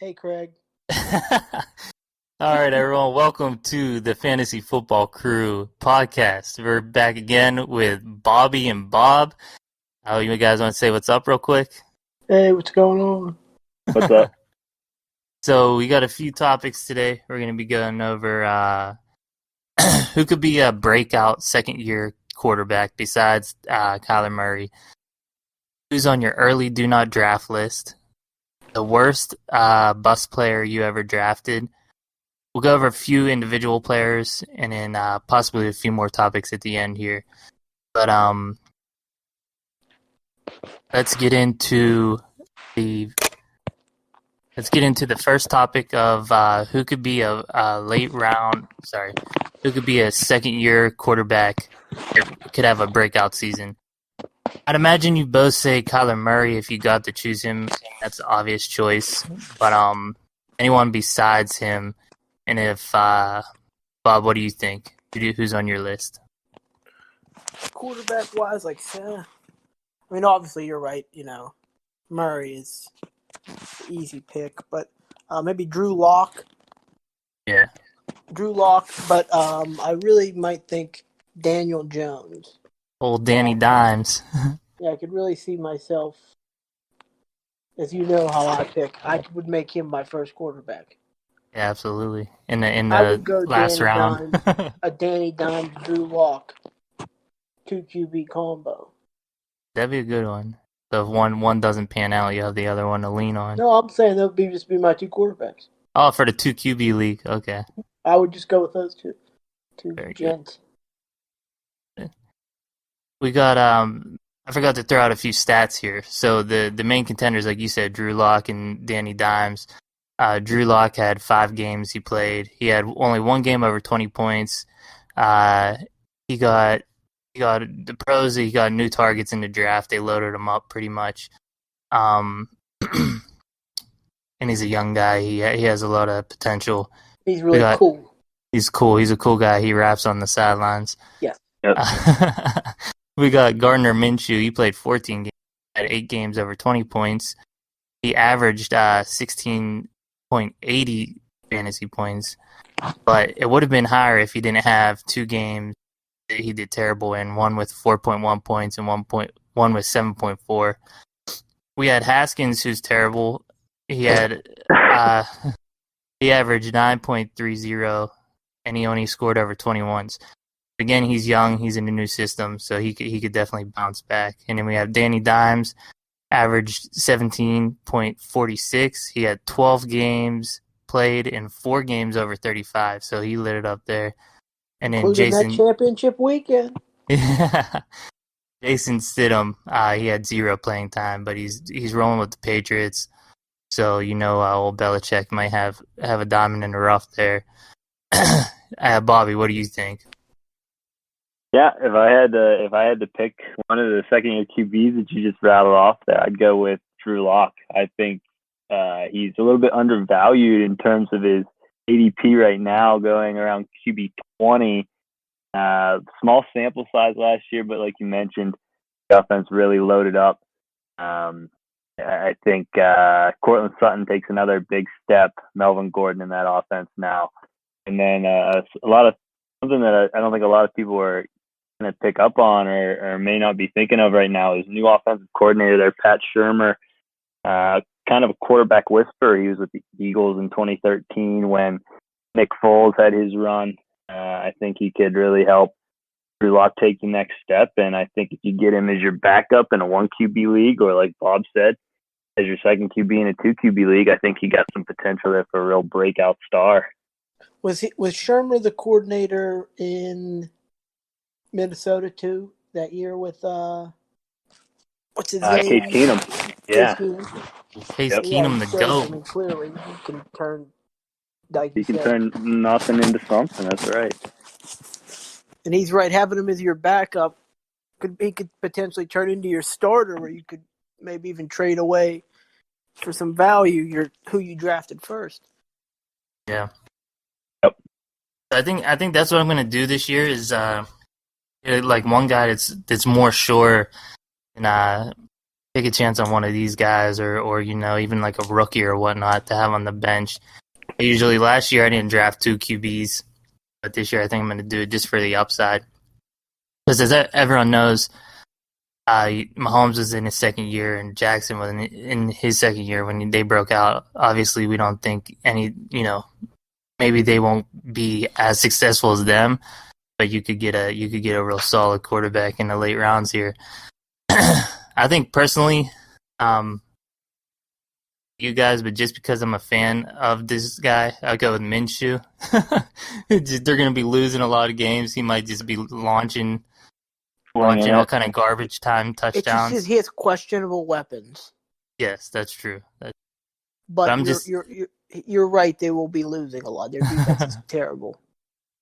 Hey, Craig. All right, everyone. Welcome to the Fantasy Football Crew podcast. We're back again with Bobby and Bob. You guys want to say what's up real quick? Hey, what's going on? What's up? So we got a few topics today. We're going to be going over who could be a breakout second-year quarterback besides Kyler Murray. Who's on your early do not draft list? The worst bust player you ever drafted. We'll go over a few individual players and then possibly a few more topics at the end here. But let's get into the first topic of who could be a second year quarterback that could have a breakout season. I'd imagine you both say Kyler Murray if you got to choose him. That's the obvious choice. But anyone besides him. And if, Bob, what do you think? Who's on your list? Quarterback-wise, obviously you're right, Murray is the easy pick, but maybe Drew Lock. Yeah. Drew Lock, but I really might think Daniel Jones. Old Danny Dimes. Yeah, I could really see myself, as you know how I pick, I would make him my first quarterback. Yeah, absolutely. In the I would go last Danny round. Dimes, a Danny Dimes, Drew Lock, 2 QB combo. That'd be a good one. So if one doesn't pan out, you have the other one to lean on. No, I'm saying that would just be my 2 quarterbacks. Oh, for the 2 QB league. Okay. I would just go with those two Very gents. Good. We got I forgot to throw out a few stats here. So the main contenders, like you said, Drew Lock and Danny Dimes. Drew Lock had 5 games he played. He had only 1 game over 20 points. He got the pros. He got new targets in the draft. They loaded him up pretty much. And he's a young guy. He has a lot of potential. He's really cool. He's cool. He's a cool guy. He raps on the sidelines. Yeah. Yep. We got Gardner Minshew. He played 14 games. Had 8 games over 20 points. He averaged 16.80 fantasy points, but it would have been higher if he didn't have 2 games that he did terrible in, one with 4.1 points and one with 7.4. We had Haskins, who's terrible. He had he averaged 9.30, and he only scored over 21s. Again, he's young. He's in a new system, so he could definitely bounce back. And then we have Danny Dimes. Averaged 17.46. He had 12 games played and 4 games over 35, so he lit it up there. And then including Jason, that championship weekend. Jason Stidham, he had 0 playing time, but he's rolling with the Patriots, so old Belichick might have a diamond in the rough there. Bobby, what do you think? Yeah, if I had to pick one of the second-year QBs that you just rattled off there, I'd go with Drew Lock. I think he's a little bit undervalued in terms of his ADP right now, going around QB 20. Small sample size last year, but like you mentioned, the offense really loaded up. I think Cortland Sutton takes another big step. Melvin Gordon in that offense now, and then something that I don't think a lot of people are going to pick up on or may not be thinking of right now is new offensive coordinator there, Pat Shurmur, kind of a quarterback whisperer. He was with the Eagles in 2013 when Nick Foles had his run. I think he could really help Drew Lock take the next step, and I think if you get him as your backup in a 1 QB league, or like Bob said, as your second QB in a 2 QB league, I think he got some potential there for a real breakout star. Was Shurmur the coordinator in Minnesota too that year with what's his name? Case Keenum. Yeah. Case Keenum, the GOAT. I mean, clearly he can turn. He can turn nothing into something. That's right. And he's right. Having him as your backup, he could potentially turn into your starter, where you could maybe even trade away for some value who you drafted first. Yeah. Yep. I think that's what I'm gonna do this year is like one guy that's more sure and take a chance on one of these guys or even like a rookie or whatnot to have on the bench. Usually last year I didn't draft 2 QBs, but this year I think I'm going to do it just for the upside. Because as everyone knows, Mahomes was in his second year and Jackson was in his second year when they broke out. Obviously, we don't think maybe they won't be as successful as them, but you could get a real solid quarterback in the late rounds here. I think personally, you guys, but just because I'm a fan of this guy, I'll go with Minshew. They're going to be losing a lot of games. He might just be launching all kind of garbage time touchdowns. It's just he has questionable weapons. Yes, that's true. But you're right. They will be losing a lot. Their defense is terrible.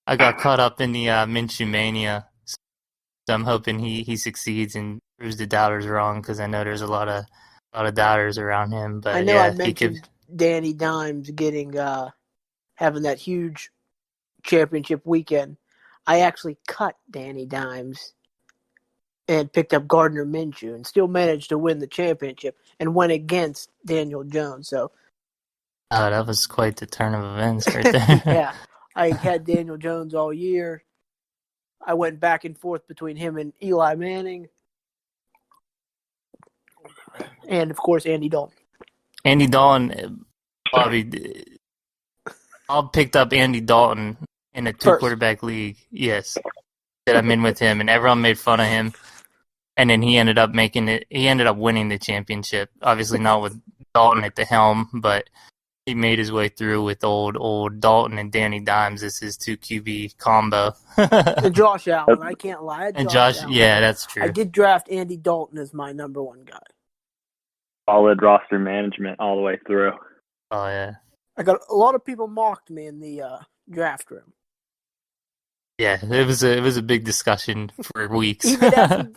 I got caught up in the Minshew mania, so I'm hoping he succeeds and proves the doubters wrong because I know there's a lot of doubters around him. But I know I mentioned Danny Dimes having that huge championship weekend. I actually cut Danny Dimes and picked up Gardner Minshew and still managed to win the championship and went against Daniel Jones. So, that was quite the turn of events right there. Yeah, I had Daniel Jones all year. I went back and forth between him and Eli Manning. And, of course, Andy Dalton. Andy Dalton, Bobby, I picked up Andy Dalton in a 2-quarterback league, yes, that I'm in with him, and everyone made fun of him. And then he ended up winning the championship. Obviously not with Dalton at the helm, but he made his way through with old Dalton and Danny Dimes. This is 2 QB combo. And Josh Allen, I can't lie. Josh, yeah, that's true. I did draft Andy Dalton as my number 1 guy. Solid roster management all the way through. Oh yeah. I got a lot of people mocked me in the draft room. Yeah, it was a big discussion for weeks.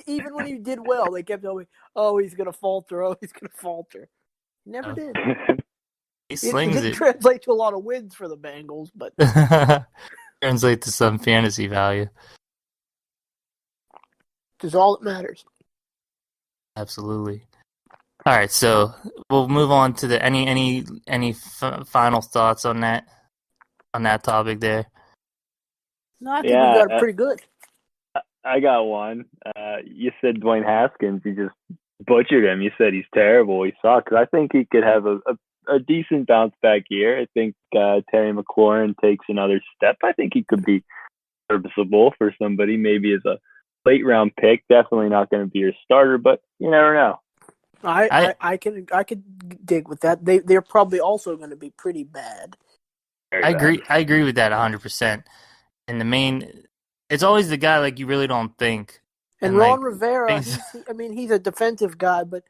even when he did well, they kept telling me, "Oh, he's gonna falter. Oh, he's gonna falter." He never did. He slings it didn't translate to a lot of wins for the Bengals, but translate to some fantasy value. Which is all that matters. Absolutely. All right, so we'll move on to the any final thoughts on that topic there. No, I think we got it pretty good. I got one. You said Dwayne Haskins. You just butchered him. You said he's terrible. He sucks. I think he could have a decent bounce back year. I think Terry McLaurin takes another step. I think he could be serviceable for somebody, maybe as a late round pick. Definitely not going to be your starter, but you never know. I could dig with that. They're probably also going to be pretty bad. I agree with that 100%. And it's always the guy like you really don't think. And Ron Rivera, he's a defensive guy, but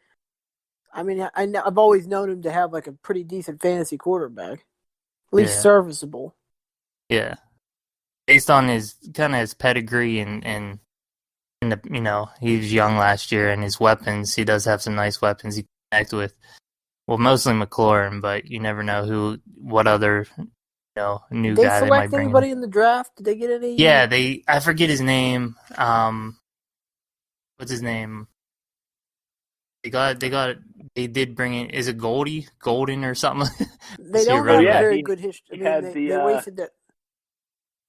I've always known him to have like a pretty decent fantasy quarterback, at least serviceable. Yeah, based on his pedigree and he was young last year and his weapons. He does have some nice weapons he can connect with. Well, mostly McLaurin, but you never know what other new guy they might bring. Did they select anybody in the draft? Did they get any? Yeah, I forget his name. What's his name? They did bring in. Is it Golden or something? They don't have a very good history. They wasted that.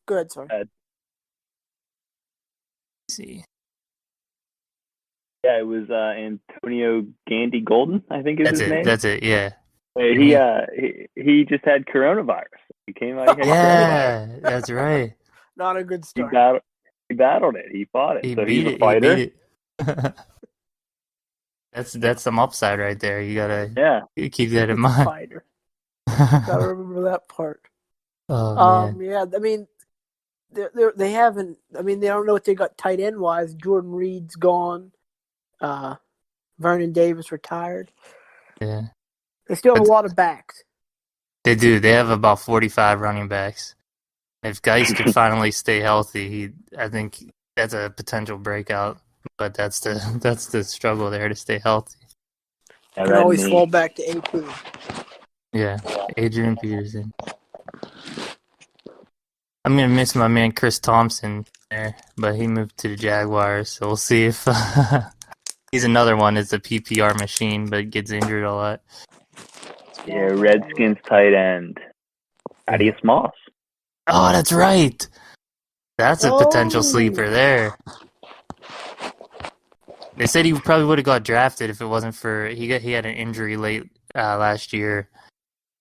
Go ahead, sorry. Let's see. Yeah, it was Antonio Gandy Golden, I think is his name. That's it, yeah. He just had coronavirus. He came out. Yeah, that's right. Not a good start. He battled it. He fought it. He so beat he's a fighter. He beat it. That's some upside right there. You gotta keep that in mind. Fighter. Gotta remember that part. Oh man. Yeah, they haven't. They don't know what they got tight end wise. Jordan Reed's gone. Vernon Davis retired. Yeah. They still have a lot of backs. They do. They have about 45 running backs. If Geis could finally stay healthy, I think that's a potential breakout. But that's the struggle there to stay healthy. You can always fall back to AP. Yeah, Adrian Peterson. I'm gonna miss my man Chris Thompson there, but he moved to the Jaguars, so we'll see if He's another one that's a PPR machine, but gets injured a lot. Yeah, Redskins tight end. Thaddeus Moss. Oh, that's right. That's a potential sleeper there. They said he probably would have got drafted if it wasn't for he had an injury late last year.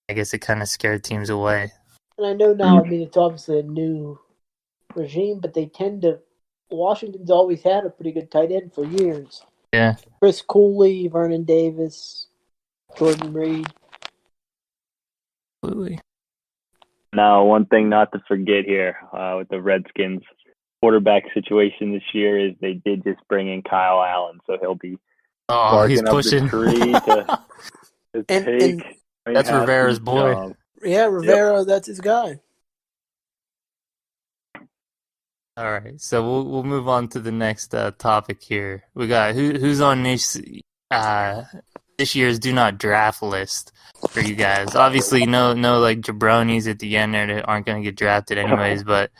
I guess it kind of scared teams away. And I know now, I mean, it's obviously a new regime, but they tend to. Washington's always had a pretty good tight end for years. Yeah. Chris Cooley, Vernon Davis, Jordan Reed. Absolutely. Now, one thing not to forget here with the Redskins quarterback situation this year is they did just bring in Kyle Allen, so he'll be he's barking up pushing. the tree to take. That's Rivera's boy. Job. Yeah, Rivera, that's his guy. All right, so we'll move on to the next topic here. We got who's on this year's do not draft list for you guys. Obviously, no like jabronis at the end there that aren't going to get drafted anyways, but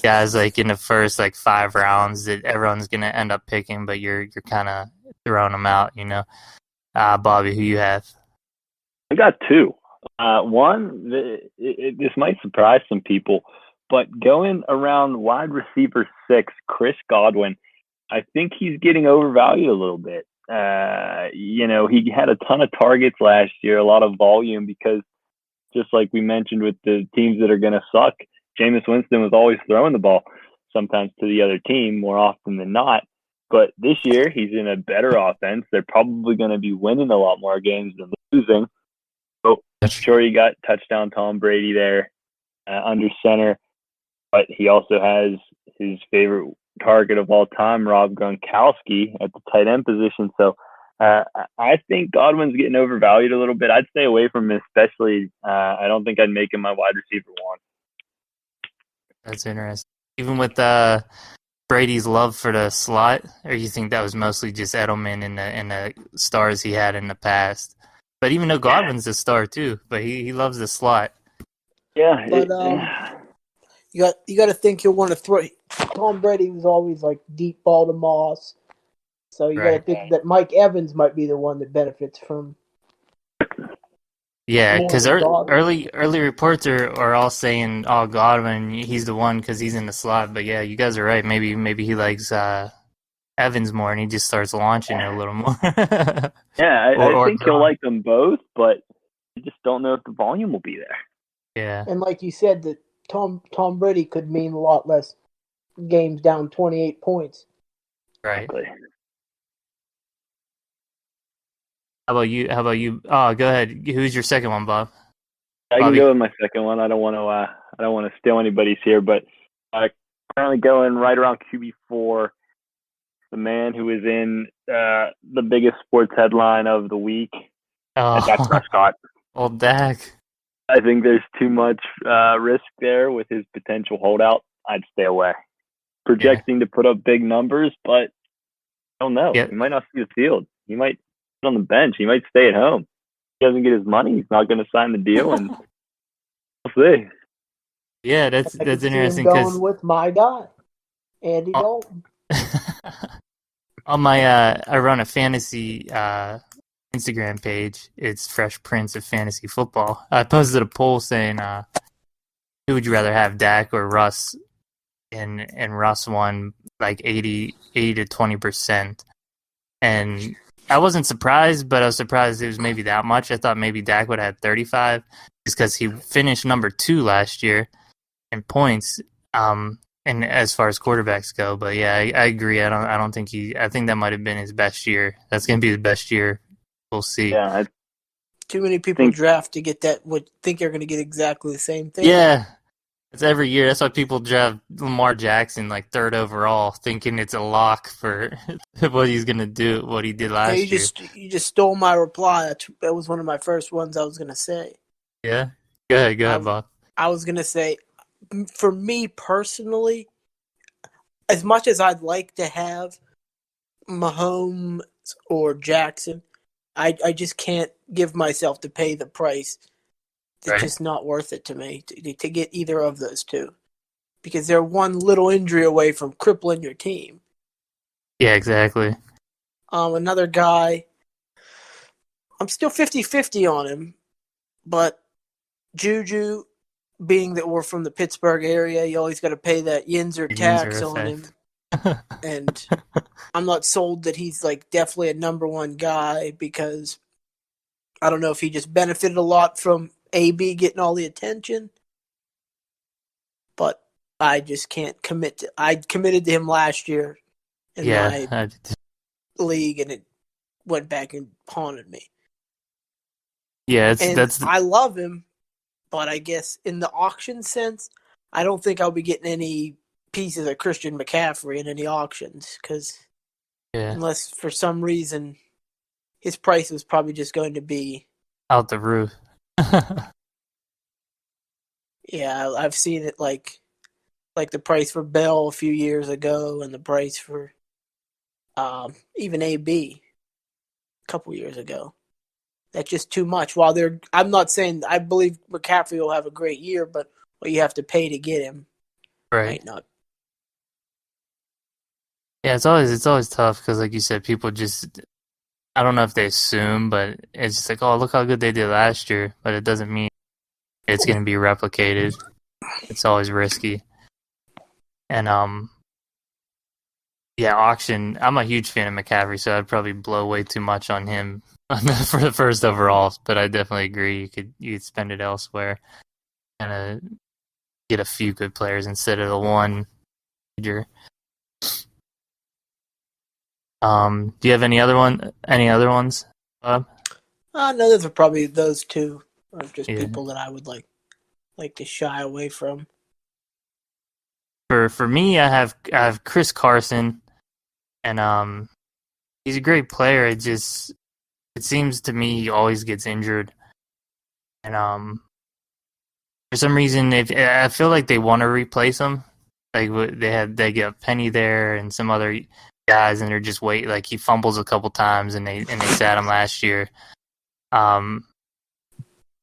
guys like in the first like 5 rounds that everyone's going to end up picking, but you're kind of throwing them out, you know. Bobby, who you have? I got 2. One, this might surprise some people, but going around wide receiver 6, Chris Godwin, I think he's getting overvalued a little bit. He had a ton of targets last year, a lot of volume, because just like we mentioned with the teams that are going to suck, Jameis Winston was always throwing the ball, sometimes to the other team, more often than not. But this year, he's in a better offense. They're probably going to be winning a lot more games than losing. So I'm sure he got touchdown Tom Brady there under center, but he also has his favorite target of all time, Rob Gronkowski, at the tight end position. So I think Godwin's getting overvalued a little bit. I'd stay away from him, especially. I don't think I'd make him my wide receiver 1. That's interesting. Even with Brady's love for the slot, or you think that was mostly just Edelman and the stars he had in the past? But even though Godwin's a star too, but he loves the slot. Yeah, but you got to think you'll want to throw. Tom Brady was always like deep ball to Moss, so you got to think that Mike Evans might be the one that benefits from. Yeah, because early reports are all saying, "Oh, Godwin, he's the one because he's in the slot." But yeah, you guys are right. Maybe he likes Evans more, and he just starts launching it a little more. Yeah, I think he'll like them both, but I just don't know if the volume will be there. Yeah, and like you said, that Tom Brady could mean a lot less games down 28 points. Right. How about you? Oh, go ahead. Who's your second one, Bob? I can go with my second one. I don't want to steal anybody's here, but currently going right around QB4. The man who is in the biggest sports headline of the week, Dak Prescott. Old Dak. I think there's too much risk there with his potential holdout. I'd stay away. Projecting to put up big numbers, but I don't know. He might not see the field. He might sit on the bench. He might stay at home. If he doesn't get his money, he's not going to sign the deal, and we'll see. Yeah, that's interesting. Going with my guy, Andy Dalton. On my, I run a fantasy Instagram page. It's Fresh Prince of Fantasy Football. I posted a poll saying, who would you rather have, Dak or Russ? And Russ won like 80 to 20%. And I wasn't surprised, but I was surprised it was maybe that much. I thought maybe Dak would have had 35, just because he finished number 2 last year in points. And as far as quarterbacks go, but yeah, I agree. I don't think I think that might have been his best year. That's going to be his best year. We'll see. Yeah. Too many people draft to get that. Would think they're going to get exactly the same thing. Yeah. It's every year. That's why people draft Lamar Jackson like 3rd overall, thinking it's a lock for what he's going to do, what he did last year. You just stole my reply. That was one of my first ones I was going to say. Yeah? Go ahead, Bob. I was going to say, for me personally, as much as I'd like to have Mahomes or Jackson, I just can't give myself to pay the price. It's just not worth it to me to get either of those two, because they're one little injury away from crippling your team. Yeah, exactly. Another guy, I'm still 50-50 on him, but Juju, being that we're from the Pittsburgh area, you always got to pay that Yinzer tax Yinzer on him. effect. And I'm not sold that he's like definitely a number one guy because I don't know if he just benefited a lot from AB getting all the attention, but I just can't commit to. I committed to him last year in my league, and it went back and haunted me. Yeah, And I love him, but I guess in the auction sense, I don't think I'll be getting any pieces of Christian McCaffrey in any auctions because unless for some reason his price is probably just going to be out the roof. Yeah, I've seen it like the price for Bell a few years ago and the price for even AB a couple years ago. That's just too much. I'm not saying I believe McCaffrey will have a great year, but what you have to pay to get him might not. Yeah, it's always tough because, like you said, people just, I don't know if they assume, but it's just like, oh, look how good they did last year, but it doesn't mean it's going to be replicated. It's always risky. And yeah, auction. I'm a huge fan of McCaffrey, so I'd probably blow way too much on him for the first overall. But I definitely agree. You could spend it elsewhere and get a few good players instead of the one major. Do you have any other ones, Bob? No, those are probably those two are just people that I would like to shy away from. For me, I have Chris Carson, and he's a great player. It seems to me he always gets injured, and for some reason, I feel like they want to replace him. Like they get Penny there and some other guys, and they're just wait. Like he fumbles a couple times, and they sat him last year.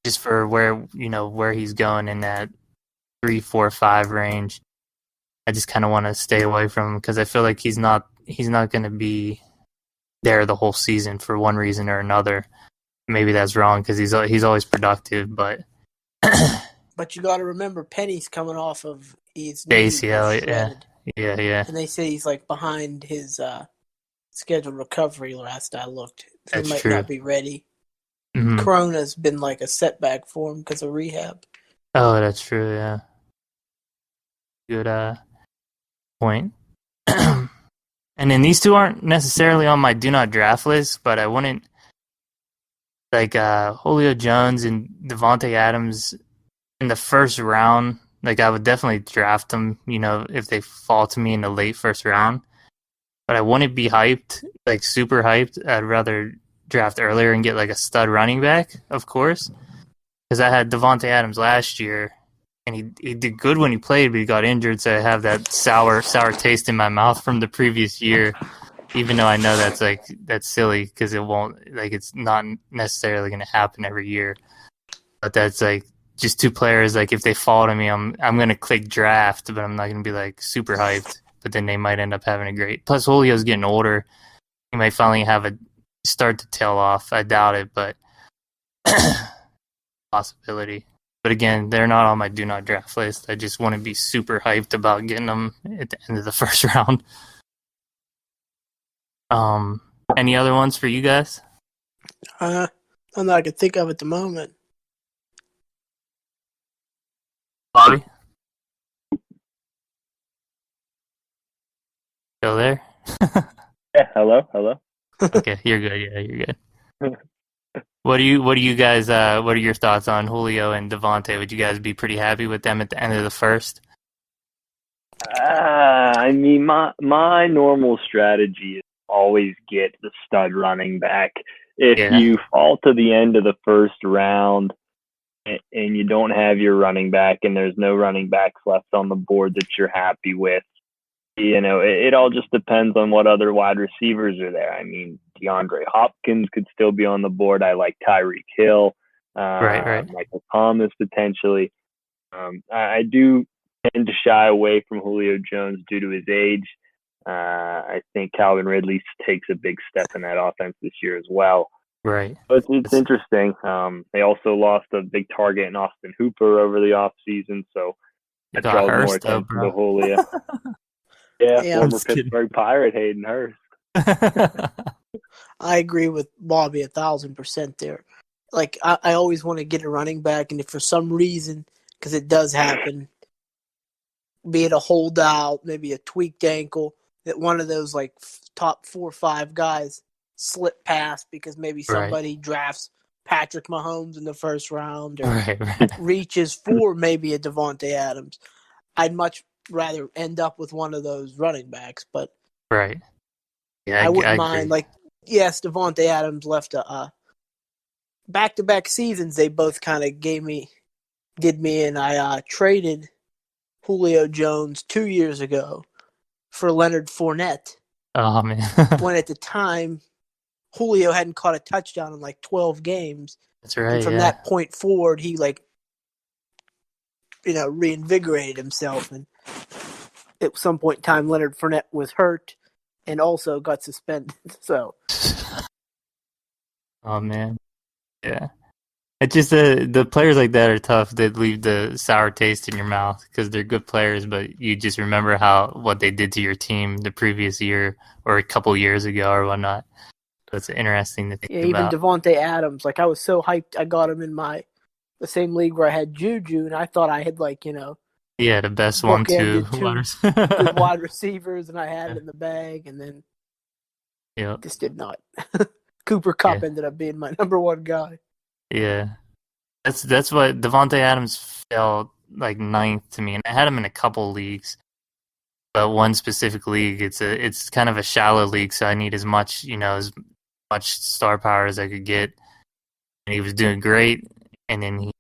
Just for where he's going in that 3, 4, 5 range. I just kind of want to stay away from him because I feel like he's not going to be there the whole season for one reason or another. Maybe that's wrong because he's always productive, but but you got to remember Penny's coming off of his ACL, yeah. And they say he's like behind his scheduled recovery. Last I looked, so he might not be ready. Mm-hmm. Corona's been like a setback for him because of rehab. Oh, that's true. Yeah, good point. And then these two aren't necessarily on my do not draft list, but I wouldn't like Julio Jones and Devontae Adams in the first round. Like I would definitely draft them, if they fall to me in the late first round. But I wouldn't be hyped, like super hyped. I'd rather draft earlier and get like a stud running back, of course, because I had Devontae Adams last year. And he did good when he played, but he got injured, so I have that sour taste in my mouth from the previous year. Even though I know that's silly because it won't, like, it's not necessarily going to happen every year. But that's like just two players. Like if they fall to me, I'm going to click draft, but I'm not going to be like super hyped. But then they might end up having a great. Plus Julio's getting older. He might finally have a start to tail off. I doubt it, but possibility. But again, they're not on my do not draft list. I just want to be super hyped about getting them at the end of the first round. Any other ones for you guys? None that I could think of at the moment. Bobby? Still there? Yeah, hello. Okay, you're good. Yeah, you're good. What do you guys? What are your thoughts on Julio and Devontae? Would you guys be pretty happy with them at the end of the first? I mean, my normal strategy is always get the stud running back. If you fall to the end of the first round and you don't have your running back and there's no running backs left on the board that you're happy with, it all just depends on what other wide receivers are there. I mean, DeAndre Hopkins could still be on the board. I like Tyreek Hill, right. Michael Thomas potentially. I do tend to shy away from Julio Jones due to his age. I think Calvin Ridley takes a big step in that offense this year as well. Right. But it's interesting. They also lost a big target in Austin Hooper over the offseason, so that got draws more Hurst, though, attention to bro. Julio. Yeah, Yeah, former Pittsburgh Pirate Hayden Hurst. I agree with Bobby 1,000% there. Like, I always want to get a running back, and if for some reason, because it does happen, be it a holdout, maybe a tweaked ankle, that one of those like top 4 or 5 guys slip past because maybe somebody drafts Patrick Mahomes in the first round or reaches for maybe a Devontae Adams. I'd much rather end up with one of those running backs, but yeah, I wouldn't I mind. agree. Like, yes, Devontae Adams left a back-to-back seasons. They both kind of did me, and I traded Julio Jones 2 years ago for Leonard Fournette. Oh, man. When at the time, Julio hadn't caught a touchdown in like 12 games. That's right, and from that point forward, he reinvigorated himself. And at some point in time, Leonard Fournette was hurt and also got suspended. So, oh man, yeah. It's just the players like that are tough. They leave the sour taste in your mouth because they're good players, but you just remember what they did to your team the previous year or a couple years ago or whatnot. So it's interesting to think about. Even Devontae Adams, like I was so hyped, I got him in the same league where I had Juju, and I thought I had the best bookended 1-2 good wide receivers, and I had it in the bag, and then just did not. Cooper Kupp ended up being my number 1 guy. Yeah, that's what Devontae Adams felt like 9th to me, and I had him in a couple leagues, but one specific league, it's kind of a shallow league, so I need as much star power as I could get. And he was doing great, and then he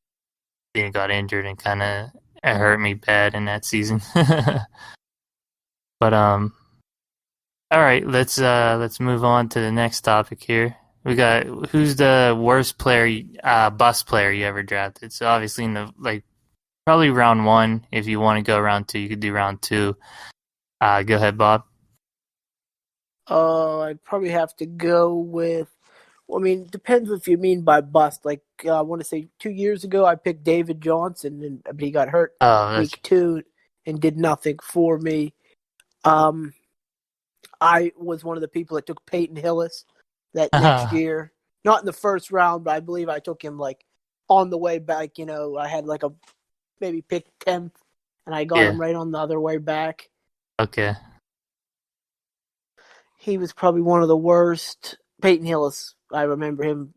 got injured and kind of hurt me bad in that season. But all right, let's move on to the next topic here. We got who's the worst bust player you ever drafted. So obviously in the probably round 1. If you want to go round 2, you could do round 2. Go ahead, Bob. I'd probably have to go with. Well, I mean, depends what you mean by bust. Like I want to say 2 years ago, I picked David Johnson, but he got hurt week 2 and did nothing for me. I was one of the people that took Peyton Hillis that next year. Not in the first round, but I believe I took him on the way back. I had maybe picked 10th, and I got him right on the other way back. Okay. He was probably one of the worst. Peyton Hillis, I remember him.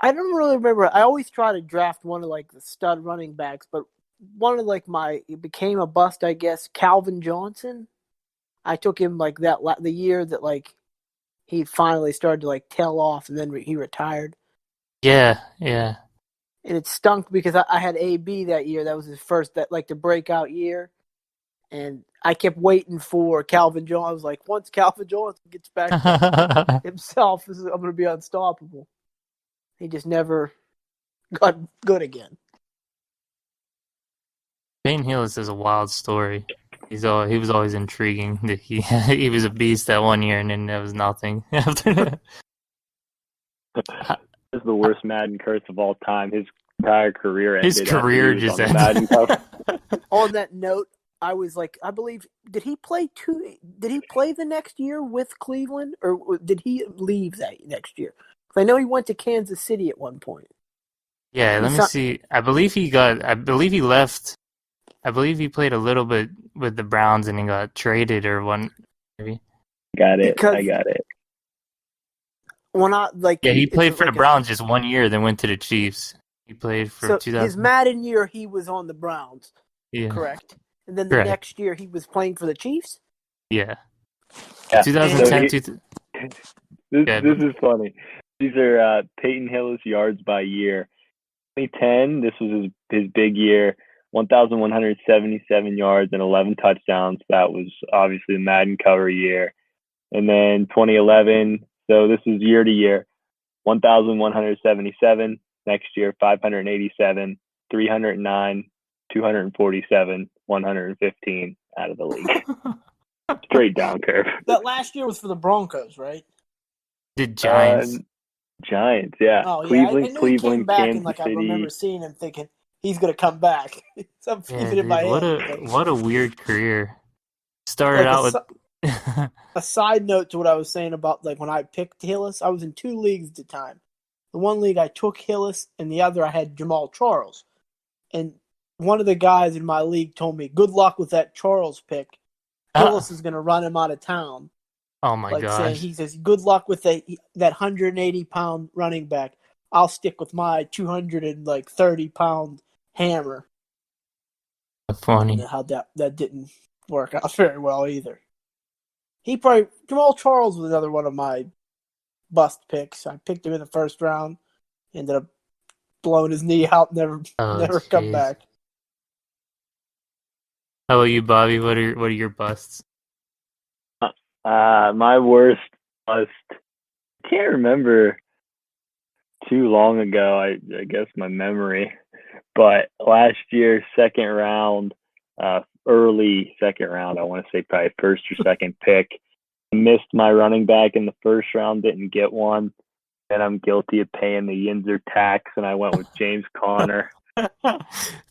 I don't really remember. I always try to draft one of the stud running backs, but one of it became a bust, I guess. Calvin Johnson. I took him the year that he finally started to tail off, and then he retired. Yeah. And it stunk because I had AB that year. That was his first the breakout year, and I kept waiting for Calvin Johnson. I was like, once Calvin Johnson gets back to himself, I'm going to be unstoppable. He just never got good again. Peyton Hillis is a wild story. He was always intriguing. He was a beast that one year, and then there was nothing after that. This is the worst Madden curse of all time. His entire career ended. His career just ended. Madden On that note, I was I believe, did he play the next year with Cleveland, or did he leave that next year? Because I know he went to Kansas City at one point. Yeah, let me see. I believe he left. I believe he played a little bit with the Browns and he got traded or one. Maybe. I got it. When he played for the Browns just 1 year, then went to the Chiefs. He played for 2000. His Madden year, he was on the Browns. Yeah. Correct. And then the next year, he was playing for the Chiefs? Yeah. 2010. This is funny. These are Peyton Hillis yards by year. 2010, this was his big year. 1,177 yards and 11 touchdowns. That was obviously the Madden cover year. And then 2011, so this is year to year. 1,177. Next year, 587, 309, 247, 115 out of the league. Straight down curve. That last year was for the Broncos, right? Did Giants? Giants, yeah. Oh, yeah. I knew he came back, and Kansas I remember City. seeing him thinking he's going to come back. So I'm Yeah, feeling in my dude, head. But, what a weird career. Started like, out with a side note to what I was saying about, when I picked Hillis, I was in 2 leagues at the time. The one league I took Hillis, and the other I had Jamal Charles. And one of the guys in my league told me, good luck with that Charles pick. Hillis is going to run him out of town. Oh my gosh. He says, good luck with that 180-pound running back. I'll stick with my 230-pound hammer. Funny. And how that didn't work out very well either. Jamal Charles was another one of my bust picks. I picked him in the first round. Ended up blowing his knee out. Never come back. How about you, Bobby? What are your busts? My worst bust. I can't remember too long ago. I guess my memory, but last year, second round, early second round. I want to say probably first or second pick. Missed my running back in the first round. Didn't get one. And I'm guilty of paying the Yinzer tax, and I went with James Conner. The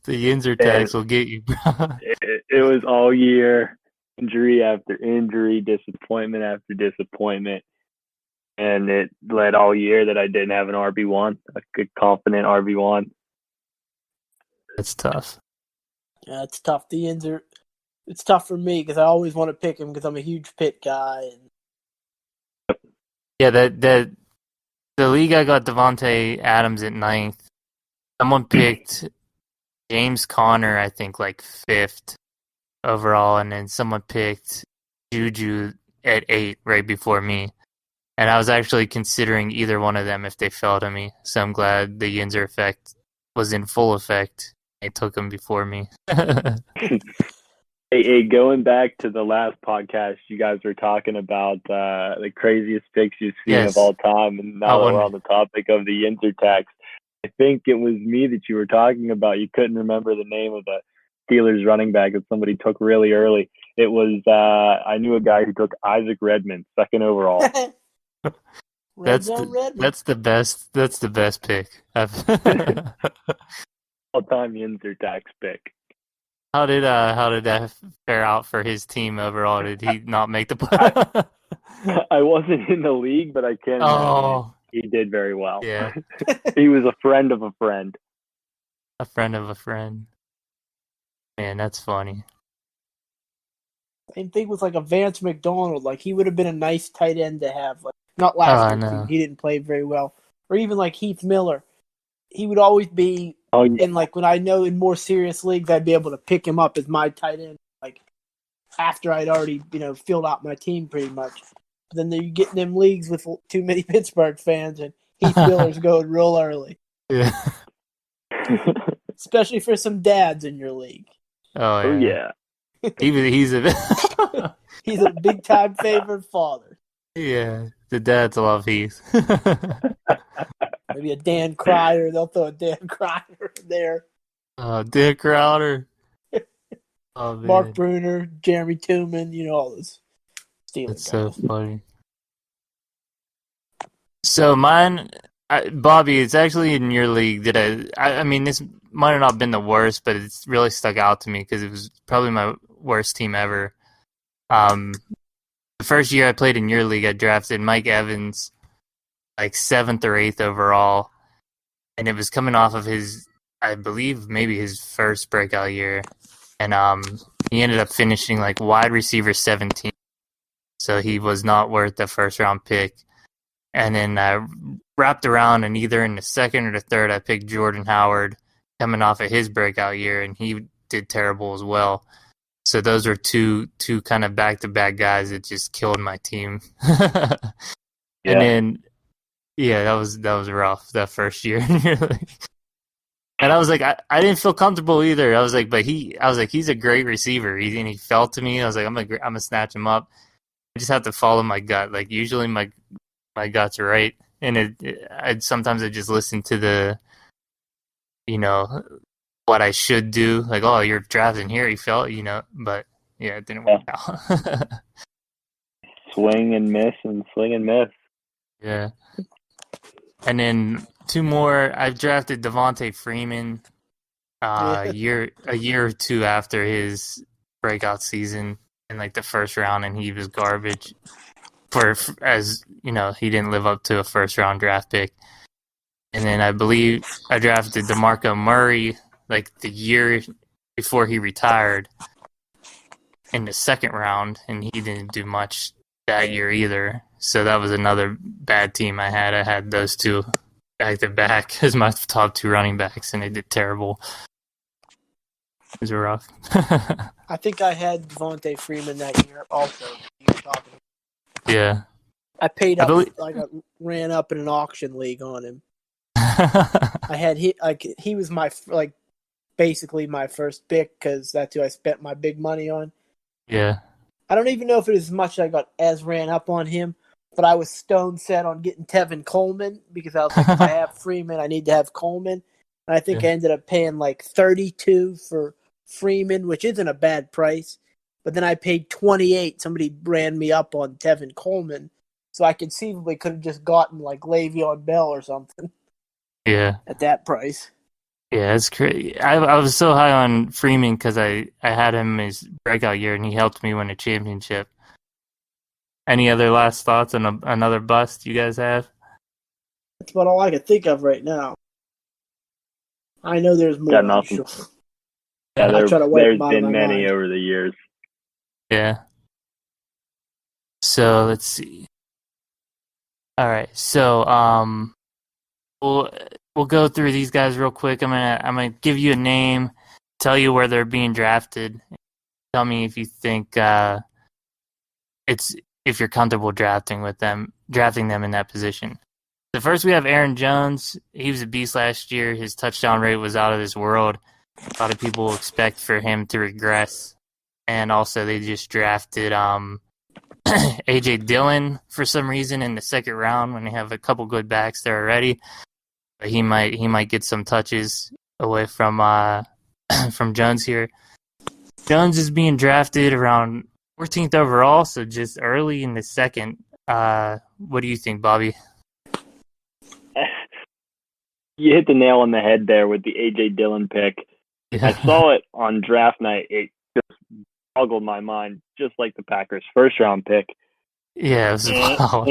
Yinzer tax will get you, bro. It was all year, injury after injury, disappointment after disappointment. And it led all year that I didn't have an RB1, a good, confident RB1. That's tough. Yeah, it's tough. It's tough for me because I always want to pick him because I'm a huge Pitt guy. Yeah, the league I got Devontae Adams at 9th. Someone picked James Conner, I think, 5th overall, and then someone picked Juju at 8 right before me. And I was actually considering either one of them if they fell to me. So I'm glad the Yinzer effect was in full effect. They took them before me. Hey, going back to the last podcast, you guys were talking about the craziest picks you've seen of all time. And now that we're on the topic of the Yinzer tax, I think it was me that you were talking about. You couldn't remember the name of the Steelers running back that somebody took really early. It was, I knew a guy who took Isaac Redmond, second overall. That's the best pick. All-time Yinzer tax pick. How did that fare out for his team overall? Did he not make the play? I wasn't in the league, but I can imagine he did very well. Yeah. He was a friend of a friend. A friend of a friend. Man, that's funny. Same thing with a Vance McDonald. He would have been a nice tight end to have. Not last year. He didn't play very well. Or even Heath Miller. He would always be in when I know in more serious leagues I'd be able to pick him up as my tight end after I'd already filled out my team pretty much. But then you get in them leagues with too many Pittsburgh fans and Heath Miller's going real early. Yeah. Especially for some dads in your league. Oh yeah. He's a big time favorite father. Yeah, the dads love Heath. Maybe a Dan Cryer. They'll throw a Dan Cryer in there. Dan Crowder. Oh, man. Mark Bruner, Jeremy Tillman, all those Steelers That's guys. so funny. So mine, Bobby, it's actually in your league that I mean, this might have not been the worst, but it's really stuck out to me because it was probably my worst team ever. The first year I played in your league, I drafted Mike Evans 7th or 8th overall, and it was coming off of his, I believe, maybe his first breakout year, and he ended up finishing wide receiver 17, so he was not worth the first round pick. And then I wrapped around, and either in the second or the third, I picked Jordan Howard coming off of his breakout year, and he did terrible as well. So those were two kind of back-to-back guys that just killed my team. And then, that was rough that first year. And I was I didn't feel comfortable either. I was he's a great receiver. He fell to me. I was I'm gonna snatch him up. I just have to follow my gut. Usually my gut's right, and sometimes I just listen to the, what I should do. You're drafting here, he fell, but yeah, it didn't work out. Swing and miss and swing and miss. Yeah. And then two more. I've drafted Devontae Freeman a year or two after his breakout season in like the first round, and he was garbage as you know, he didn't live up to a first round draft pick. And then I believe I drafted DeMarco Murray like the year before he retired in the second round, and he didn't do much that year either. So that was another bad team I had. I had those two back to back as my top two running backs, and they did terrible. It was rough. I think I had Devontae Freeman that year also. You were talking. Yeah. I paid up. I ran up in an auction league on him. I had he was my basically my first pick because that's who I spent my big money on. Yeah. I don't even know if it was as much as I got as ran up on him, but I was stone set on getting Tevin Coleman because I was like, if I have Freeman, I need to have Coleman. And I think I ended up paying like $32 for Freeman, which isn't a bad price. But then I paid $28. Somebody ran me up on Tevin Coleman, so I conceivably could have just gotten like Le'Veon Bell or something. Yeah. At that price. Yeah, it's crazy. I was so high on Freeman because I had him his breakout year, and he helped me win a championship. Any other last thoughts on another bust you guys have? That's about all I can think of right now. I know there's more. Got nothing. Sure. Yeah, there's been many mind. over the years. Yeah. So let's see. All right, so we'll go through these guys real quick. I'm gonna give you a name, tell you where they're being drafted. Tell me if you think if you're comfortable drafting them in that position. So first we have A.Jones. He was a beast last year. His touchdown rate was out of this world. A lot of people expect for him to regress. And also they just drafted A.J. Dillon for some reason in the second round when they have a couple good backs there already. But he might get some touches away from from Jones here. Jones is being drafted around 14th overall, so just early in the second. What do you think, Bobby? You hit the nail on the head there with the A.J. Dillon pick. Yeah. I saw it on draft night. It just boggled my mind, just like the Packers' first-round pick. Yeah, it was wild.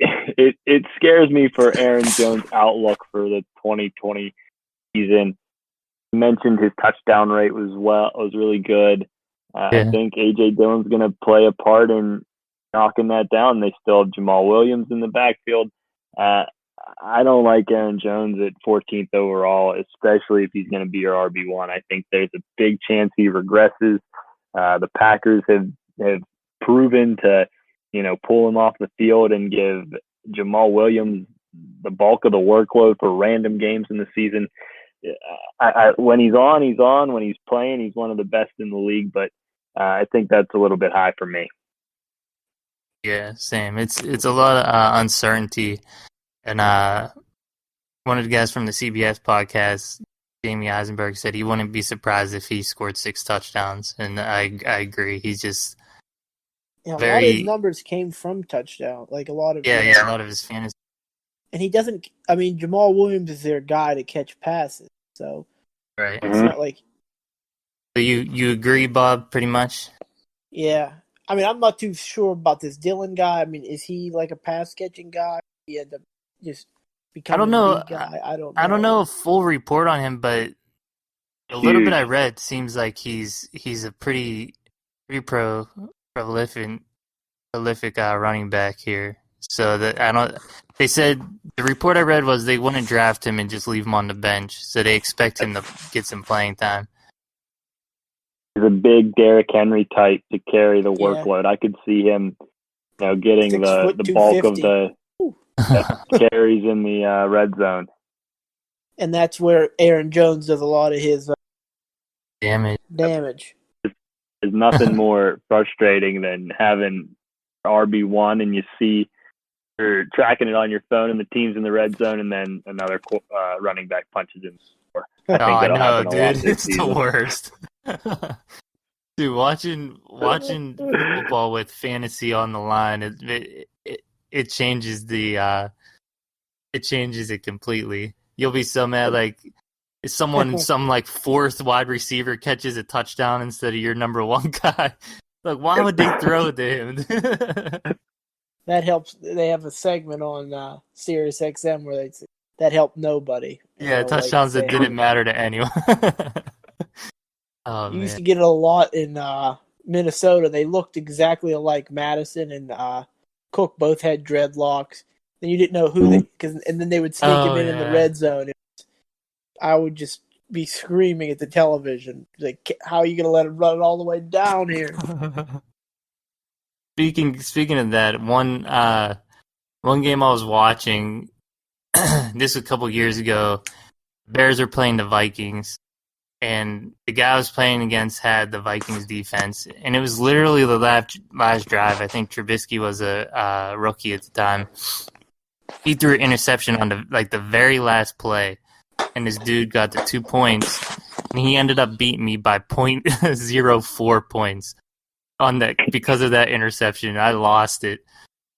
It scares me for A.Jones' outlook for the 2020 season. You mentioned his touchdown rate was really good. I think A.J. Dillon's going to play a part in knocking that down. They still have Jamal Williams in the backfield. I don't like A.Jones at 14th overall, especially if he's going to be your RB1. I think there's a big chance he regresses. The Packers have proven to, pull him off the field and give Jamal Williams the bulk of the workload for random games in the season. When he's on, he's on. When he's playing, he's one of the best in the league. But I think that's a little bit high for me. Yeah, same. It's a lot of uncertainty. And one of the guys from the CBS podcast, Jamie Eisenberg, said he wouldn't be surprised if he scored 6 touchdowns. And I agree. He's just a lot of his numbers came from touchdown. Like a lot of a lot of his fantasy. And he doesn't. I mean, Jamal Williams is their guy to catch passes. So right, it's not like. So you agree, Bob? Pretty much. Yeah, I mean, I'm not too sure about this Dillon guy. I mean, is he like a pass catching guy? He end up just becoming a lead guy. I don't know. I don't know a full report on him, but a little bit I read seems like he's a pretty prolific running back here. So that they said the report I read was they wouldn't draft him and just leave him on the bench. So they expect him to get some playing time. He's a big Derrick Henry type to carry the workload. I could see him, getting the bulk of the carries in the red zone. And that's where A.Jones does a lot of his damage. There's nothing more frustrating than having RB1 and you see you're tracking it on your phone and the team's in the red zone and then another running back punches him. I think that'll happen a lot this season. The worst. Dude, watching football with fantasy on the line, it changes it changes it completely. You'll be so mad, like if some like fourth wide receiver catches a touchdown instead of your number one guy. Like, why would they throw it to him? That helps. They have a segment on Sirius XM where they say that helped nobody. And Yeah, they'll like touchdowns that say didn't matter to anyone. Oh you used man. to get it a lot in Minnesota. They looked exactly alike. Madison and Cook both had dreadlocks. Then you didn't know who they and then they would sneak him Oh in the yeah. red zone. I would just be screaming at the television, like, "How are you going to let him run it all the way down here?" Speaking of that, one game I was watching this a couple years ago. Bears are playing the Vikings, and the guy I was playing against had the Vikings defense, and it was literally the last drive. I think Trubisky was a rookie at the time. He threw an interception on the very last play, and this dude got the 2 points, and he ended up beating me by .04 points on that because of that interception. I lost it.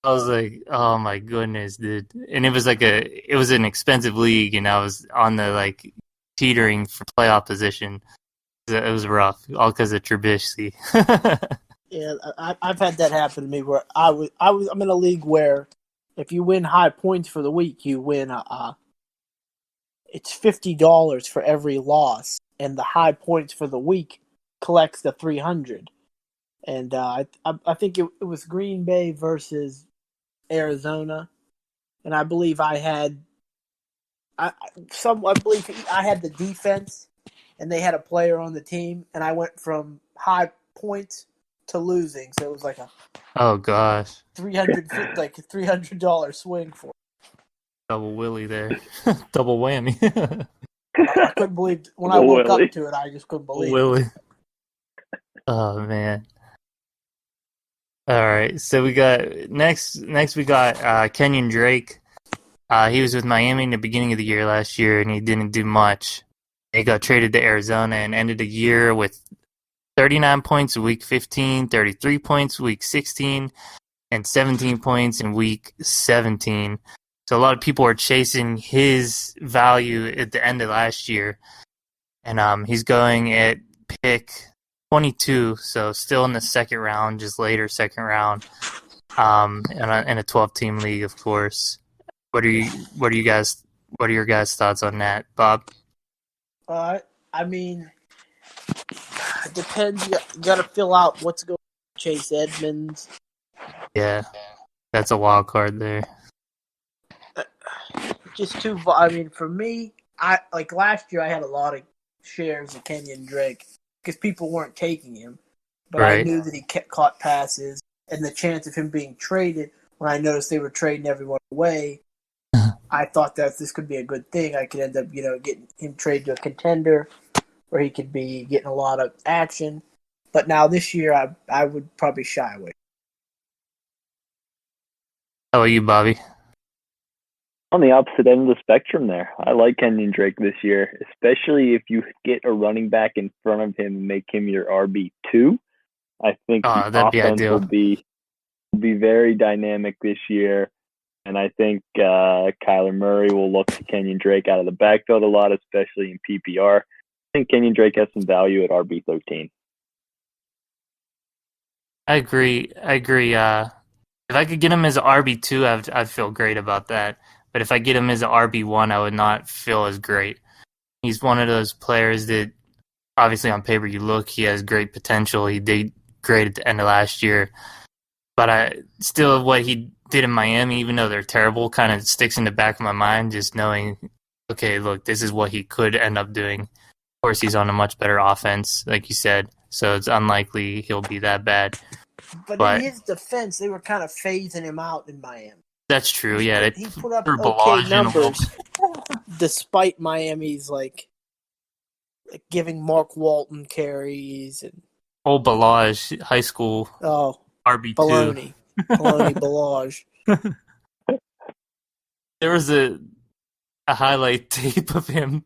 I was like, oh my goodness, dude. And it was an expensive league, and I was on the teetering for playoff position. It was rough, all because of Trubisky. Yeah, I've had that happen to me where I'm in a league where if you win high points for the week, you win it's $50 for every loss, and the high points for the week collects the 300. And I think it was Green Bay versus Arizona, and I believe I believe I had the defense, and they had a player on the team, and I went from high points to losing, so it was like a Oh gosh, $300 swing for it. double Willie there, double whammy. I couldn't believe when I woke up to it. I just couldn't believe Willie. it. Oh man. All right, so we got next we got Kenyon Drake. He was with Miami in the beginning of the year last year, and he didn't do much. He got traded to Arizona and ended the year with 39 points in week 15, 33 points week 16, and 17 points in week 17. So a lot of people are chasing his value at the end of last year. And he's going at pick 22, so still in the second round, just later second round. In a 12-team league, of course. What are your guys' thoughts on that, Bob? I mean, it depends. You got to fill out what's going on with Chase Edmonds. Yeah, that's a wild card there. Just too. I mean, for me, last year I had a lot of shares of Kenyon Drake because people weren't taking him, but Right. I knew that he caught passes, and the chance of him being traded. When I noticed they were trading everyone away, I thought that this could be a good thing. I could end up, getting him traded to a contender, where he could be getting a lot of action. But now this year, I would probably shy away. How about you, Bobby? On the opposite end of the spectrum there. I like Kenyon Drake this year, especially if you get a running back in front of him and make him your RB2. I think the offense will be very dynamic this year. And I think Kyler Murray will look to Kenyon Drake out of the backfield a lot, especially in PPR. I think Kenyon Drake has some value at RB13. I agree. If I could get him as an RB2, I'd feel great about that. But if I get him as an RB1, I would not feel as great. He's one of those players that, obviously on paper, he has great potential. He did great at the end of last year. But what he did in Miami, even though they're terrible, kind of sticks in the back of my mind, just knowing, okay, look, this is what he could end up doing. Of course, he's on a much better offense, like you said, so it's unlikely he'll be that bad. But in his defense, they were kind of phasing him out in Miami. That's true, yeah. He put up okay numbers, despite Miami's giving Mark Walton carries and Balaj, high school. RB2. Baloney Balaj. There was a highlight tape of him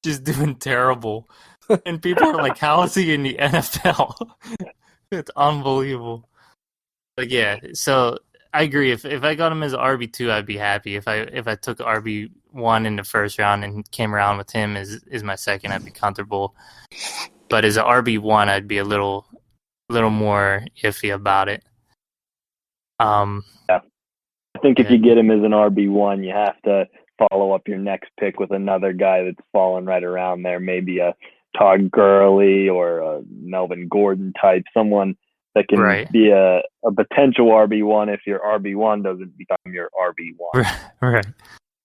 just doing terrible. And people are like, how is he in the NFL? It's unbelievable. But yeah, so I agree. If I got him as RB2, I'd be happy. If I took RB1 in the first round and came around with him as my second, I'd be comfortable. But as an RB1, I'd be a little more iffy about it. Yeah. I think if you get him as an RB1, you have to follow up your next pick with another guy that's falling right around there, maybe a Todd Gurley or a Melvin Gordon type, someone that can be a potential RB1 if your RB1 doesn't become your RB1. Right.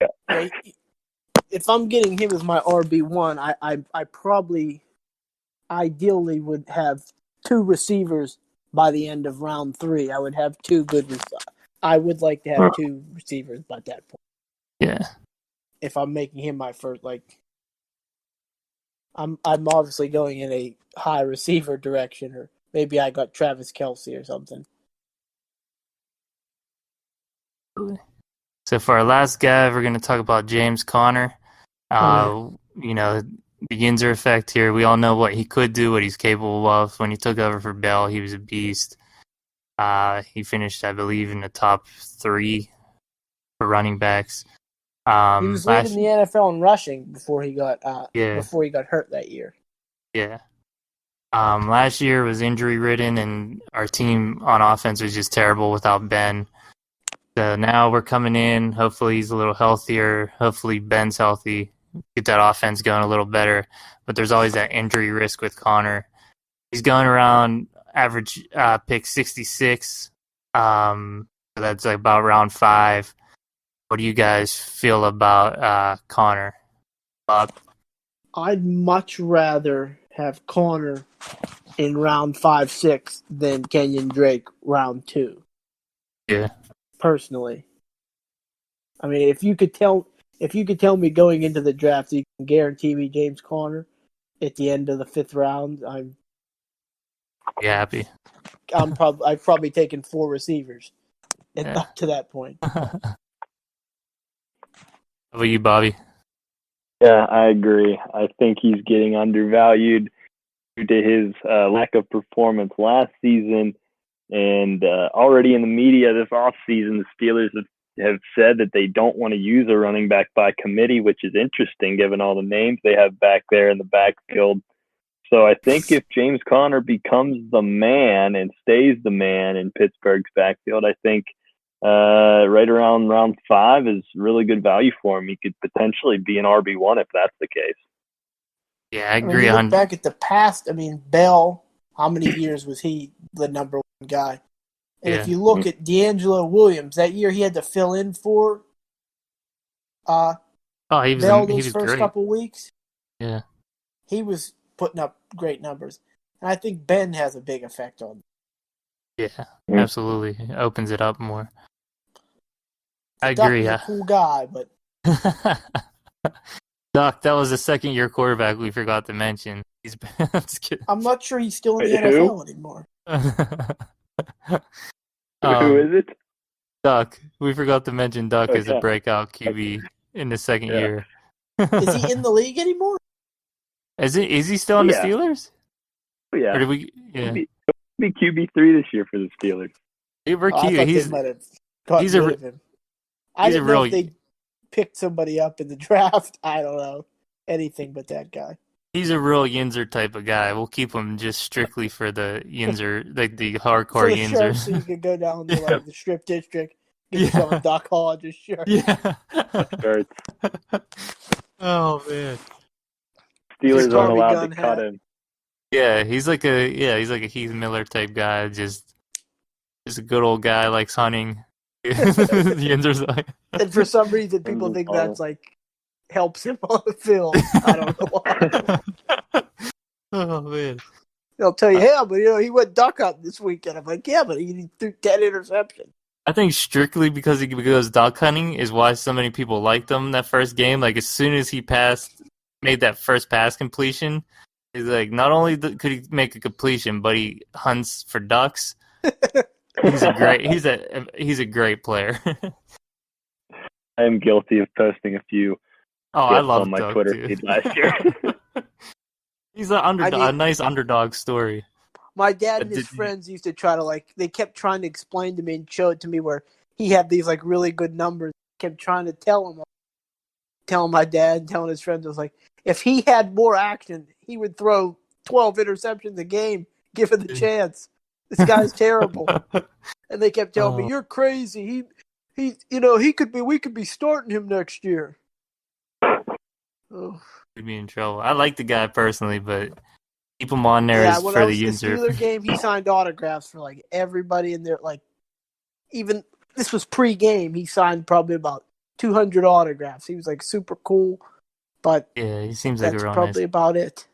Yeah. If I'm getting him as my RB1, I probably ideally would have 2 receivers by the end of round 3. I would have 2 good receivers. I would like to have 2 receivers by that point. Yeah. If I'm making him my first, I'm obviously going in a high receiver direction, or maybe I got Travis Kelce or something. So for our last guy, we're going to talk about James Conner. You know, the Yinzer effect here. We all know what he could do, what he's capable of. When he took over for Bell, he was a beast. He finished, I believe, in the top 3 for running backs. He was leading the NFL in rushing before he got hurt that year. Yeah. Last year was injury ridden, and our team on offense was just terrible without Ben. So now we're coming in. Hopefully he's a little healthier. Hopefully Ben's healthy. Get that offense going a little better. But there's always that injury risk with Conner. He's going around average pick 66. So that's like about round 5. What do you guys feel about Conner, Bob? I'd much rather have Conner in round 5, 6 than Kenyon Drake round 2. Yeah. Personally, I mean, if you could tell me going into the draft you can guarantee me James Conner at the end of the 5th round, I'm happy. I've probably taken 4 receivers up to that point. How about you, Bobby? Yeah, I agree. I think he's getting undervalued due to his lack of performance last season. And already in the media this offseason, the Steelers have said that they don't want to use a running back by committee, which is interesting given all the names they have back there in the backfield. So I think if James Conner becomes the man and stays the man in Pittsburgh's backfield, I think right around round 5 is really good value for him. He could potentially be an RB1 if that's the case. Yeah, I agree. You look back at the past, I mean, Bell, how many years was he the number 1 guy? And if you look at D'Angelo Williams, that year he had to fill in for he was Bell those first great. Couple weeks. Yeah. He was putting up great numbers. And I think Ben has a big effect on him. Yeah, absolutely. It opens it up more. I Duck agree. Is a cool guy, but Duck, that was a second-year quarterback we forgot to mention. I'm not sure he's still in the NFL anymore. Who is it? Duck. We forgot to mention Duck as a breakout QB in the second year. Is he in the league anymore? Is he still on the Steelers? Oh, yeah. Or did we? Yeah. He'll be QB3 this year for the Steelers. He's a him. I didn't know if they picked somebody up in the draft. I don't know anything but that guy. He's a real Yinzer type of guy. We'll keep him just strictly for the Yinzer, like the hardcore Yinzer. So you can go down to the strip district, get some Doc Hodges shirt. Yeah. Shirts. Oh man. Steelers aren't allowed to cut him. Yeah, he's like a Heath Miller type guy. Just a good old guy, likes hunting. Yinzer's like. And for some reason, people think that's helps him on the field. I don't know why. Oh man. They'll tell you, but he went duck hunting this weekend. I'm like, yeah, but he threw 10 interceptions. I think strictly because he goes duck hunting is why so many people liked him that first game. Like as soon as he made that first pass completion, he's like, not only could he make a completion, but he hunts for ducks. He's a great player. I am guilty of posting a few Oh, I gifts love on my Duck Twitter too. feed last year. He's an I underdog, mean, a nice underdog story. my dad and his friends used to try to they kept trying to explain to me and show it to me where he had these really good numbers. Kept trying to telling my dad and telling his friends, I was like, if he had more action, he would throw 12 interceptions a game, given the chance. This guy's terrible. And they kept telling me, you're crazy. We could be starting him next year. Oh. He'd be in trouble. I like the guy personally, but keep him on there Yeah, when for I the was at the user. Steeler game, he signed autographs for everybody in there. Even this was pre-game, he signed probably about 200 autographs. He was super cool, but Yeah, he seems like a that's real probably nice. about it.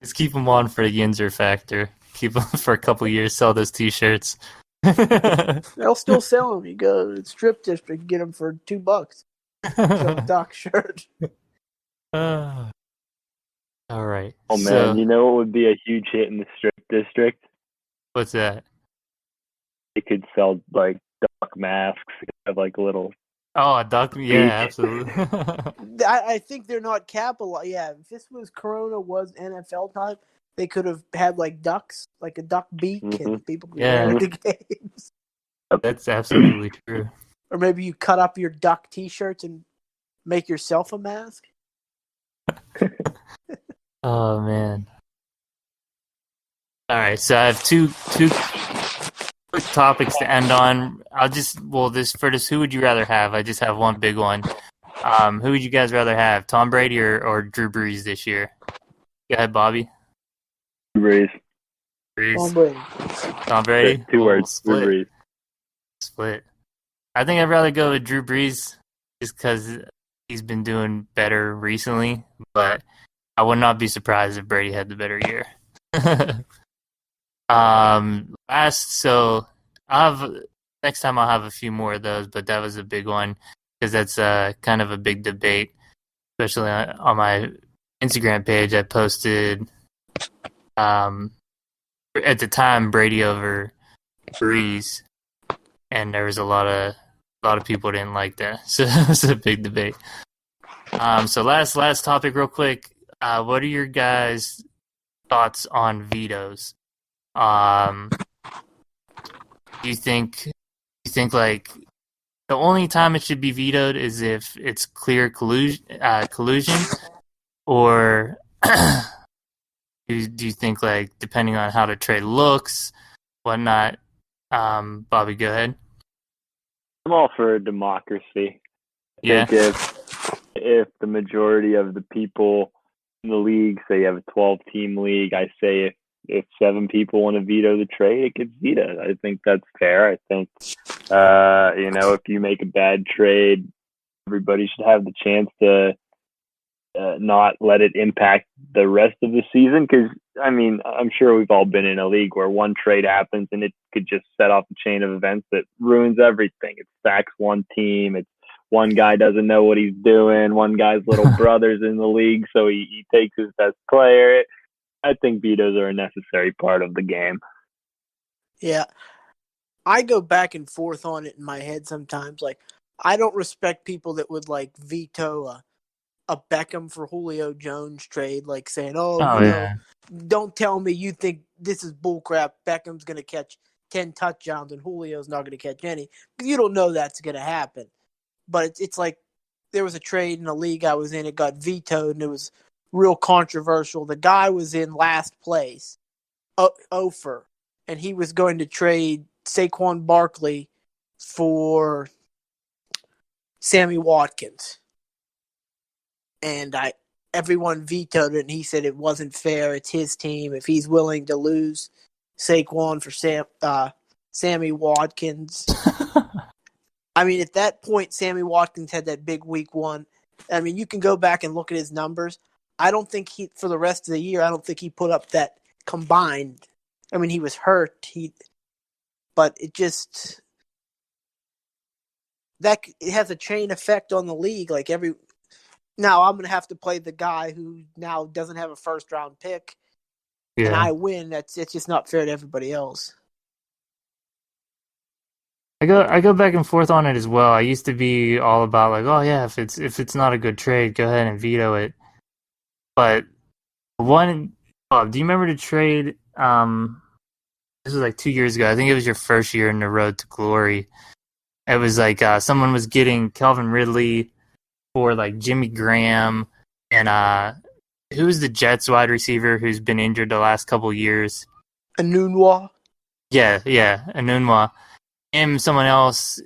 Just keep him on for the Yinzer factor. Keep him for a couple years. Sell those T-shirts. They'll still sell them. You go to the strip district, get them for $2. Sell a Doc shirt. All right. Oh man, you know what would be a huge hit in the strip district? What's that? They could sell duck masks, have little. Oh, a duck. Yeah, absolutely. I think they're not capitalized. Yeah, if this was Corona was NFL time, they could have had ducks, like a duck beak, and people could wear it at the games. That's absolutely true. Or maybe you cut up your duck T-shirts and make yourself a mask. Oh man. All right, so I have two quick topics to end on. This who would you rather have? I just have one big one. Who would you guys rather have, Tom Brady or Drew Brees this year? Go ahead, Bobby. Brees. Tom Brady. Tom Brady. Two words. Split. Drew Brees. Split. I think I'd rather go with Drew Brees just because he's been doing better recently, but I would not be surprised if Brady had the better year. Next time I'll have a few more of those, but that was a big one because that's kind of a big debate, especially on my Instagram page. I posted at the time Brady over Brees, and there was a lot of people didn't like that, so it was a big debate. So last topic, real quick. What are your guys' thoughts on vetoes? Do you think the only time it should be vetoed is if it's clear collusion, or do you think depending on how the trade looks, whatnot? Bobby, go ahead. I'm all for democracy. I think if the majority of the people in the league, say you have a 12-team league, I say if 7 people want to veto the trade, it gets vetoed. I think that's fair. I think, if you make a bad trade, everybody should have the chance to not let it impact the rest of the season. Because, I'm sure we've all been in a league where one trade happens and it could just set off a chain of events that ruins everything. It stacks one team. It's one guy doesn't know what he's doing. One guy's little brother's in the league, so he takes his best player. I think vetoes are a necessary part of the game. Yeah. I go back and forth on it in my head sometimes. I don't respect people that would veto a Beckham for Julio Jones trade, saying, don't tell me you think this is bullcrap. Beckham's going to catch 10 touchdowns and Julio's not going to catch any. Because you don't know that's going to happen. But it's there was a trade in a league I was in. It got vetoed, and it was real controversial. The guy was in last place, Ofer, and he was going to trade Saquon Barkley for Sammy Watkins. And everyone vetoed it, and he said it wasn't fair. It's his team. If he's willing to lose Saquon for Sammy Watkins. At that point, Sammy Watkins had that big week 1. You can go back and look at his numbers. I don't think for the rest of the year, I don't think he put up that combined. He was hurt. But it just, it has a chain effect on the league. Now I'm going to have to play the guy who now doesn't have a first round pick, and I win. It's just not fair to everybody else. I go back and forth on it as well. I used to be all about like, oh yeah, if it's not a good trade, go ahead and veto it. But do you remember the trade? This was like 2 years ago. I think it was your first year in the Road to Glory. It was like someone was getting Calvin Ridley for like Jimmy Graham and who's the Jets wide receiver who's been injured the last couple years? Anunwa. Yeah, Anunwa. Him, someone else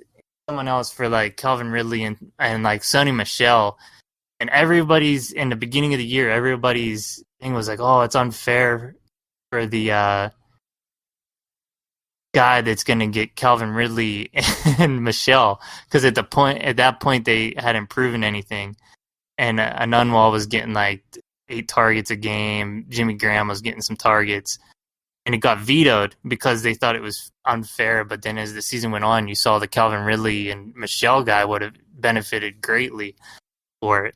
for like Calvin Ridley and like Sonny Michel. And everybody's in the beginning of the year, everybody's thing was like, oh, it's unfair for the guy that's going to get Calvin Ridley and Michelle, because at that point they hadn't proven anything, and Anunwal was getting like 8 targets a game. Jimmy Graham was getting some targets, and it got vetoed because they thought it was unfair. But then as the season went on, you saw the Calvin Ridley and Michelle guy would have benefited greatly for it.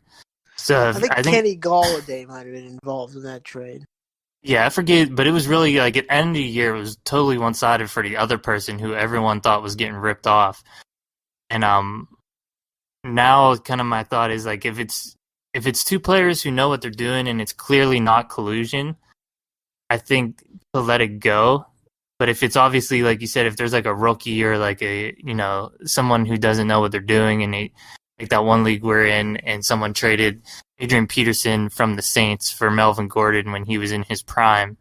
So I think Kenny Galladay might have been involved in that trade. Yeah, I forget, but it was really like at the end of the year, it was totally one-sided for the other person who everyone thought was getting ripped off. And now kind of my thought is like if it's two players who know what they're doing and it's clearly not collusion, I think to let it go. But if it's obviously, like you said, if there's like a rookie or like someone who doesn't know what they're doing, and like that one league we're in, and someone traded Adrian Peterson from the Saints for Melvin Gordon when he was in his prime,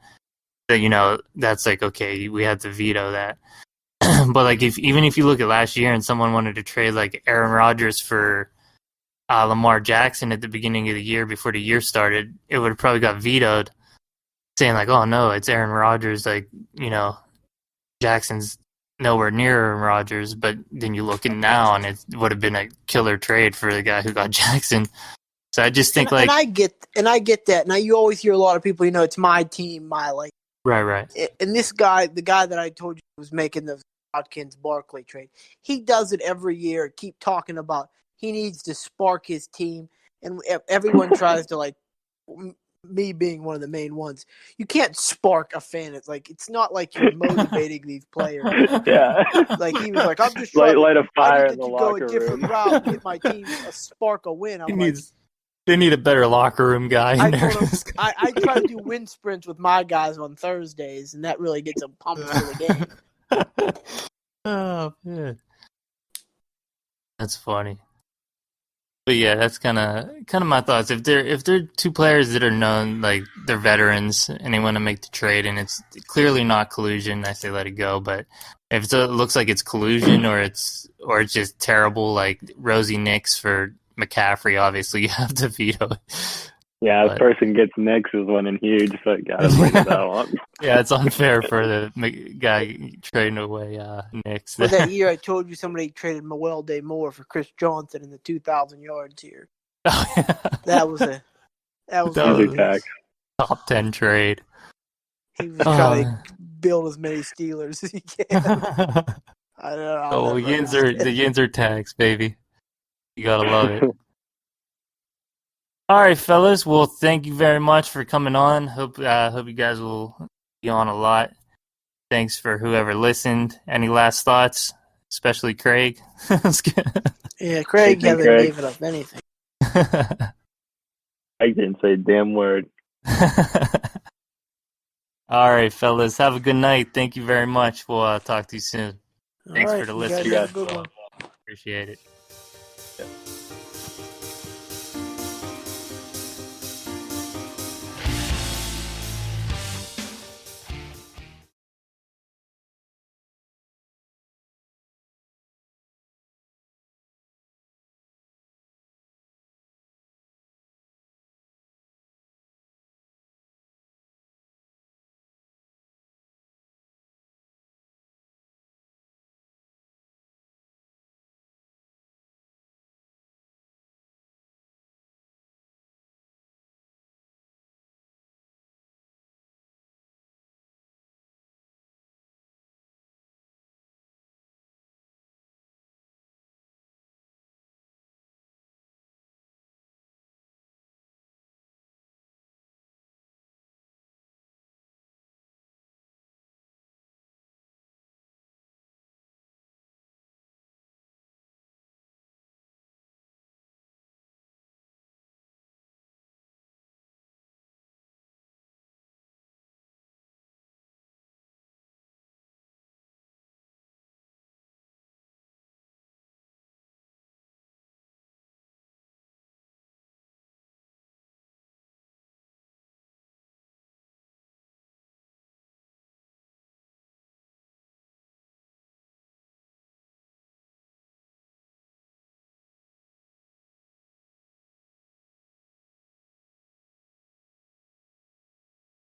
that that's like, okay, we had to veto that. But like even if you look at last year and someone wanted to trade like Aaron Rodgers for Lamar Jackson at the beginning of the year before the year started, it would have probably got vetoed, saying like, oh no, it's Aaron Rodgers, like, Jackson's nowhere near Aaron Rodgers. But then you look at now and it would have been a killer trade for the guy who got Jackson. So I just think and I get that. Now you always hear a lot of people, it's my team, my like. Right. And this guy, the guy that I told you was making the Watkins Barkley trade, he does it every year. Keep talking about he needs to spark his team, and everyone tries to like me being one of the main ones. You can't spark a fan. It's not like you're motivating these players. Yeah. Like he was like, I'm just trying light a fire I in need the to go locker a different room. route, get my team a spark a win. They need a better locker room guy in there. I try to do wind sprints with my guys on Thursdays, and that really gets them pumped for the game. Oh man, that's funny. But yeah, that's kind of my thoughts. If they're two players that are known, like they're veterans, and they want to make the trade, and it's clearly not collusion, I say let it go. But if it looks like it's collusion or it's just terrible, like Rosie Nix for McCaffrey, obviously you have to veto it. Yeah, this person gets Nix is winning huge, so gotta bring that one. Yeah, it's unfair for the guy trading away Nix. Well, that year I told you somebody traded Mewelde Moore for Chris Johnson in the 2,000 yards here. Oh, yeah. That was top 10 trade. He was trying to build as many Steelers as he can. I don't know. The Yinzer tags, baby. You gotta love it. All right, fellas. Well, thank you very much for coming on. Hope you guys will be on a lot. Thanks for whoever listened. Any last thoughts? Especially Craig. Yeah, Craig hasn't given up anything. I didn't say a damn word. All right, fellas. Have a good night. Thank you very much. We'll talk to you soon. Thanks All right, for the listening. Have a good one. Appreciate it.